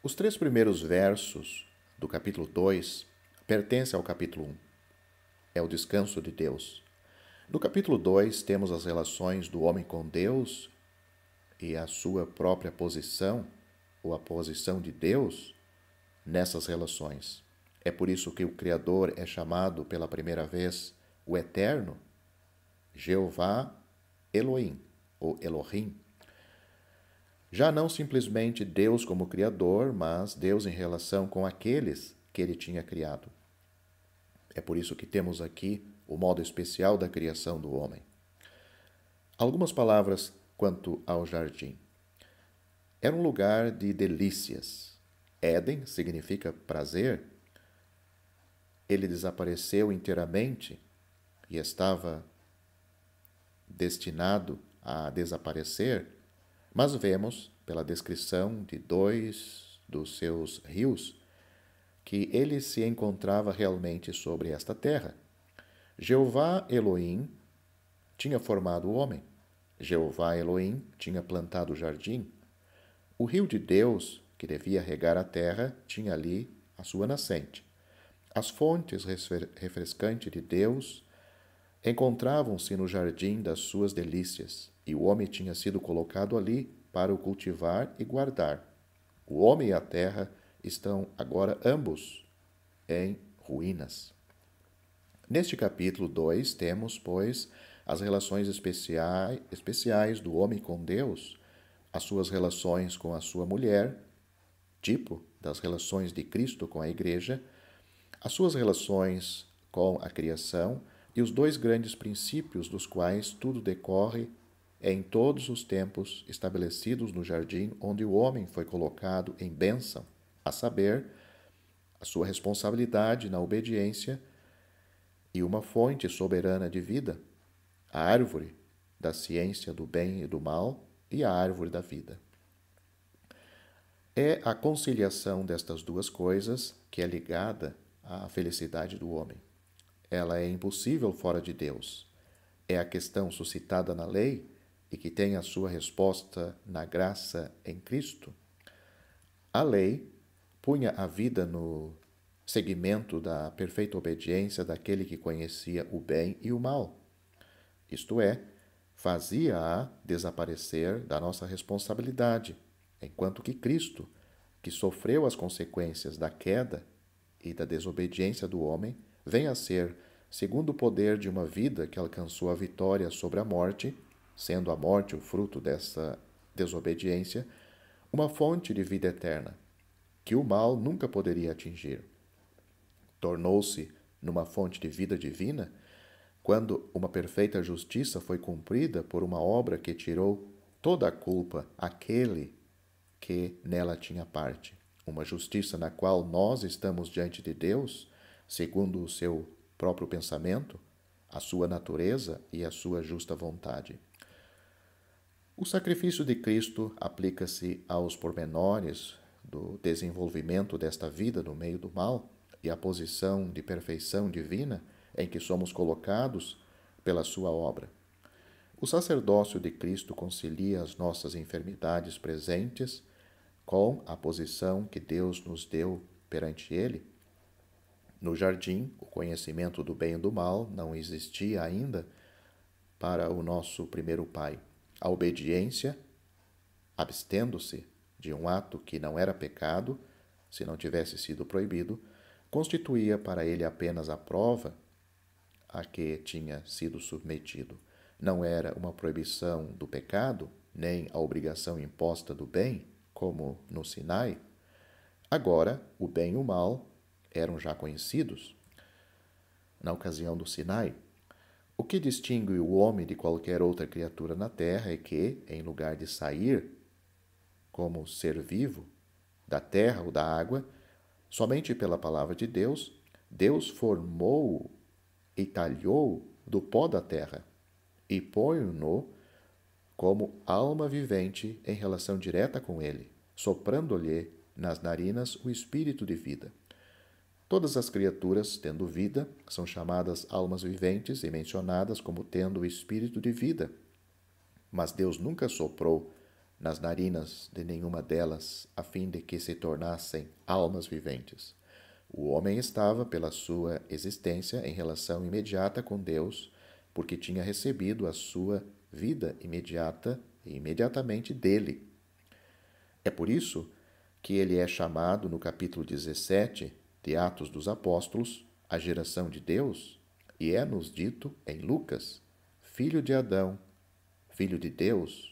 Os 3 primeiros versos do capítulo 2 pertencem ao capítulo 1. É o descanso de Deus. No capítulo 2 temos as relações do homem com Deus e a sua própria posição, ou a posição de Deus nessas relações. É por isso que o Criador é chamado pela primeira vez o Eterno, Jeová Elohim, ou Elohim. Já não simplesmente Deus como Criador, mas Deus em relação com aqueles que Ele tinha criado. É por isso que temos aqui o modo especial da criação do homem. Algumas palavras quanto ao jardim. Era um lugar de delícias. Éden significa prazer. Ele desapareceu inteiramente e estava destinado a desaparecer, mas vemos, pela descrição de 2 dos seus rios, que ele se encontrava realmente sobre esta terra. Jeová Elohim tinha formado o homem. Jeová Elohim tinha plantado o jardim. O rio de Deus, que devia regar a terra, tinha ali a sua nascente. As fontes refrescantes de Deus encontravam-se no jardim das suas delícias, e o homem tinha sido colocado ali para o cultivar e guardar. O homem e a terra estão agora ambos em ruínas. Neste capítulo 2 temos, pois, as relações especiais do homem com Deus, as suas relações com a sua mulher, tipo das relações de Cristo com a igreja, as suas relações com a criação e os 2 grandes princípios dos quais tudo decorre em todos os tempos estabelecidos no jardim onde o homem foi colocado em bênção, a saber, a sua responsabilidade na obediência e uma fonte soberana de vida, a árvore da ciência do bem e do mal e a árvore da vida. É a conciliação destas 2 coisas que é ligada à felicidade do homem. Ela é impossível fora de Deus. É a questão suscitada na lei e que tem a sua resposta na graça em Cristo. A lei punha a vida no seguimento da perfeita obediência daquele que conhecia o bem e o mal. Isto é, fazia-a desaparecer da nossa responsabilidade, enquanto que Cristo, que sofreu as consequências da queda e da desobediência do homem, vem a ser, segundo o poder de uma vida que alcançou a vitória sobre a morte, sendo a morte o fruto dessa desobediência, uma fonte de vida eterna, que o mal nunca poderia atingir. Tornou-se numa fonte de vida divina quando uma perfeita justiça foi cumprida por uma obra que tirou toda a culpa àquele que nela tinha parte. Uma justiça na qual nós estamos diante de Deus, segundo o seu próprio pensamento, a sua natureza e a sua justa vontade. O sacrifício de Cristo aplica-se aos pormenores do desenvolvimento desta vida no meio do mal e à posição de perfeição divina em que somos colocados pela sua obra. O sacerdócio de Cristo concilia as nossas enfermidades presentes com a posição que Deus nos deu perante Ele. No jardim, o conhecimento do bem e do mal não existia ainda para o nosso primeiro pai. A obediência, abstendo-se de um ato que não era pecado, se não tivesse sido proibido, constituía para ele apenas a prova a que tinha sido submetido. Não era uma proibição do pecado, nem a obrigação imposta do bem, como no Sinai. Agora, o bem e o mal eram já conhecidos. Na ocasião do Sinai, o que distingue o homem de qualquer outra criatura na terra é que, em lugar de sair como ser vivo da terra ou da água, somente pela palavra de Deus, Deus formou e talhou do pó da terra e põe-no como alma vivente em relação direta com ele, soprando-lhe nas narinas o espírito de vida. Todas as criaturas, tendo vida, são chamadas almas viventes e mencionadas como tendo o espírito de vida. Mas Deus nunca soprou nas narinas de nenhuma delas, a fim de que se tornassem almas viventes. O homem estava, pela sua existência, em relação imediata com Deus, porque tinha recebido a sua vida imediata e imediatamente dele. É por isso que ele é chamado, no capítulo 17 de Atos dos Apóstolos, a geração de Deus, e é-nos dito em Lucas, filho de Adão, filho de Deus.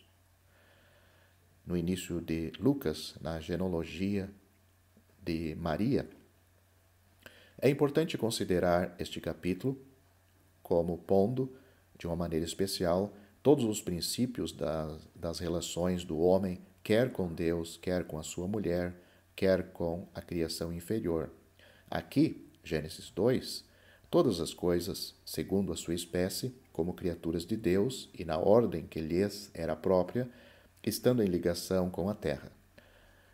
No início de Lucas, na genealogia de Maria, é importante considerar este capítulo como pondo, de uma maneira especial, todos os princípios das relações do homem, quer com Deus, quer com a sua mulher, quer com a criação inferior. Aqui, Gênesis 2, todas as coisas, segundo a sua espécie, como criaturas de Deus e na ordem que lhes era própria, estando em ligação com a terra.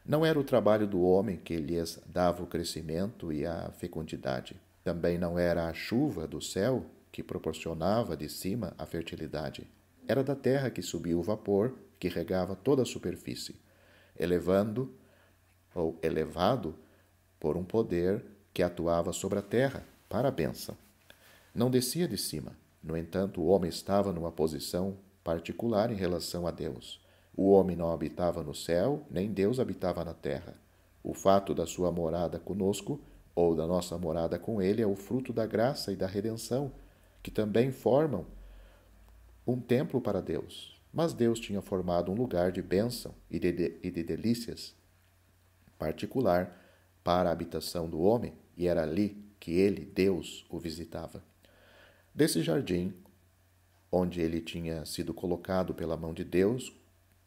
Não era o trabalho do homem que lhes dava o crescimento e a fecundidade. Também não era a chuva do céu que proporcionava de cima a fertilidade. Era da terra que subia o vapor que regava toda a superfície, elevado por um poder que atuava sobre a terra para a bênção. Não descia de cima. No entanto, o homem estava numa posição particular em relação a Deus. O homem não habitava no céu, nem Deus habitava na terra. O fato da sua morada conosco, ou da nossa morada com ele, é o fruto da graça e da redenção, que também formam um templo para Deus. Mas Deus tinha formado um lugar de bênção e de delícias particular para a habitação do homem, e era ali que ele, Deus, o visitava. Desse jardim, onde ele tinha sido colocado pela mão de Deus,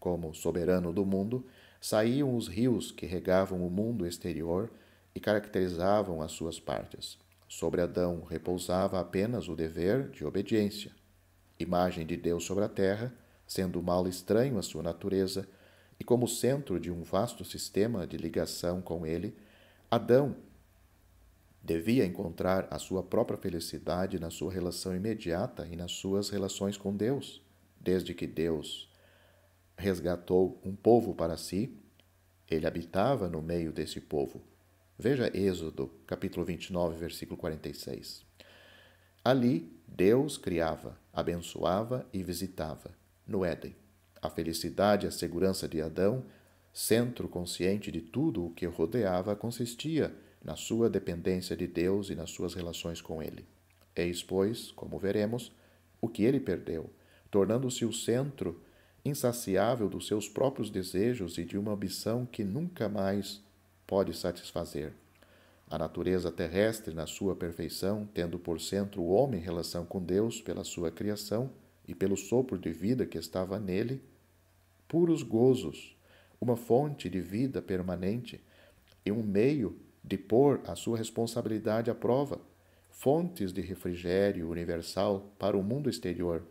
como soberano do mundo, saíam os rios que regavam o mundo exterior e caracterizavam as suas partes. Sobre Adão repousava apenas o dever de obediência, imagem de Deus sobre a terra, sendo o mal estranho à sua natureza, e como centro de um vasto sistema de ligação com ele, Adão devia encontrar a sua própria felicidade na sua relação imediata e nas suas relações com Deus. Desde que Deus resgatou um povo para si, ele habitava no meio desse povo. Veja Êxodo, capítulo 29, versículo 46. Ali, Deus criava, abençoava e visitava, no Éden. A felicidade e a segurança de Adão, centro consciente de tudo o que o rodeava, consistia na sua dependência de Deus e nas suas relações com ele. Eis, pois, como veremos, o que ele perdeu, tornando-se o centro insaciável dos seus próprios desejos e de uma ambição que nunca mais pode satisfazer. A natureza terrestre, na sua perfeição, tendo por centro o homem em relação com Deus pela sua criação e pelo sopro de vida que estava nele, puros gozos, uma fonte de vida permanente e um meio de pôr a sua responsabilidade à prova, fontes de refrigério universal para o mundo exterior.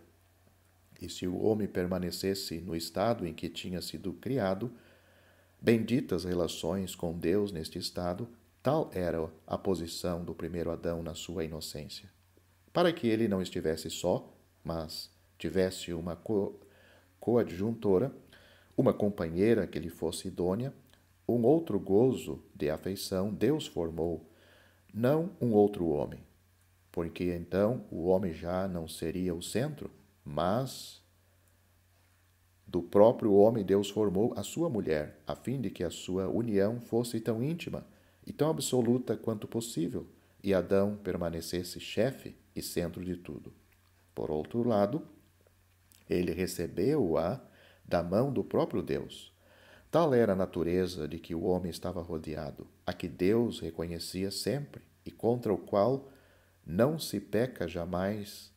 E se o homem permanecesse no estado em que tinha sido criado, benditas relações com Deus neste estado, tal era a posição do primeiro Adão na sua inocência. Para que ele não estivesse só, mas tivesse uma coadjuntora, uma companheira que lhe fosse idônea, um outro gozo de afeição, Deus formou, não um outro homem, porque então o homem já não seria o centro, mas do próprio homem Deus formou a sua mulher, a fim de que a sua união fosse tão íntima e tão absoluta quanto possível, e Adão permanecesse chefe e centro de tudo. Por outro lado, ele recebeu-a da mão do próprio Deus. Tal era a natureza de que o homem estava rodeado, a que Deus reconhecia sempre e contra o qual não se peca jamais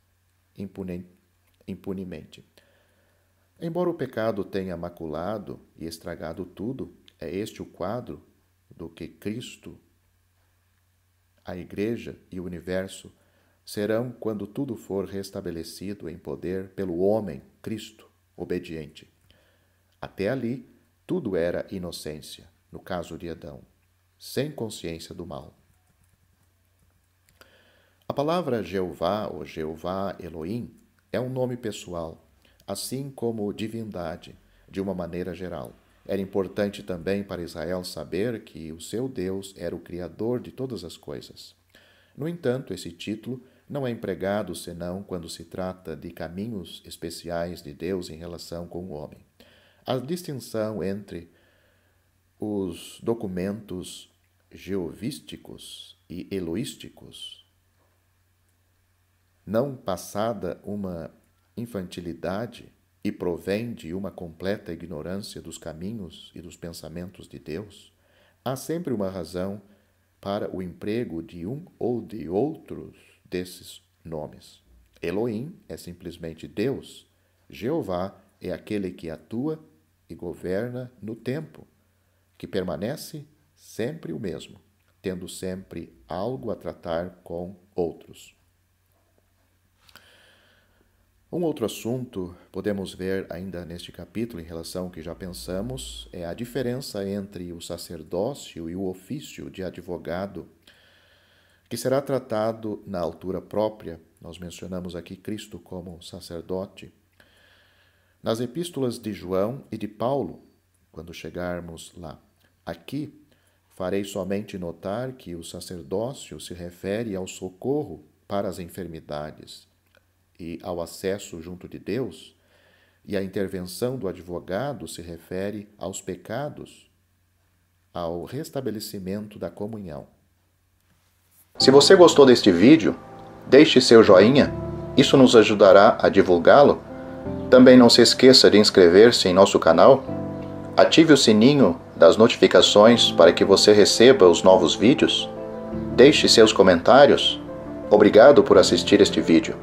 impunemente. Embora o pecado tenha maculado e estragado tudo, é este o quadro do que Cristo, a Igreja e o universo serão quando tudo for restabelecido em poder pelo homem, Cristo, obediente. Até ali, tudo era inocência, no caso de Adão, sem consciência do mal. A palavra Jeová ou Jeová Elohim é um nome pessoal, assim como divindade, de uma maneira geral. Era importante também para Israel saber que o seu Deus era o Criador de todas as coisas. No entanto, esse título não é empregado senão quando se trata de caminhos especiais de Deus em relação com o homem. A distinção entre os documentos jeovísticos e eloísticos, não passada uma infantilidade e provém de uma completa ignorância dos caminhos e dos pensamentos de Deus, há sempre uma razão para o emprego de um ou de outros desses nomes. Elohim é simplesmente Deus. Jeová é aquele que atua e governa no tempo, que permanece sempre o mesmo, tendo sempre algo a tratar com outros. Um outro assunto podemos ver ainda neste capítulo em relação ao que já pensamos é a diferença entre o sacerdócio e o ofício de advogado, que será tratado na altura própria. Nós mencionamos aqui Cristo como sacerdote. Nas epístolas de João e de Paulo, quando chegarmos lá. Aqui, farei somente notar que o sacerdócio se refere ao socorro para as enfermidades e ao acesso junto de Deus, e a intervenção do advogado se refere aos pecados, ao restabelecimento da comunhão. Se você gostou deste vídeo, deixe seu joinha, isso nos ajudará a divulgá-lo. Também não se esqueça de inscrever-se em nosso canal, ative o sininho das notificações para que você receba os novos vídeos, deixe seus comentários. Obrigado por assistir este vídeo.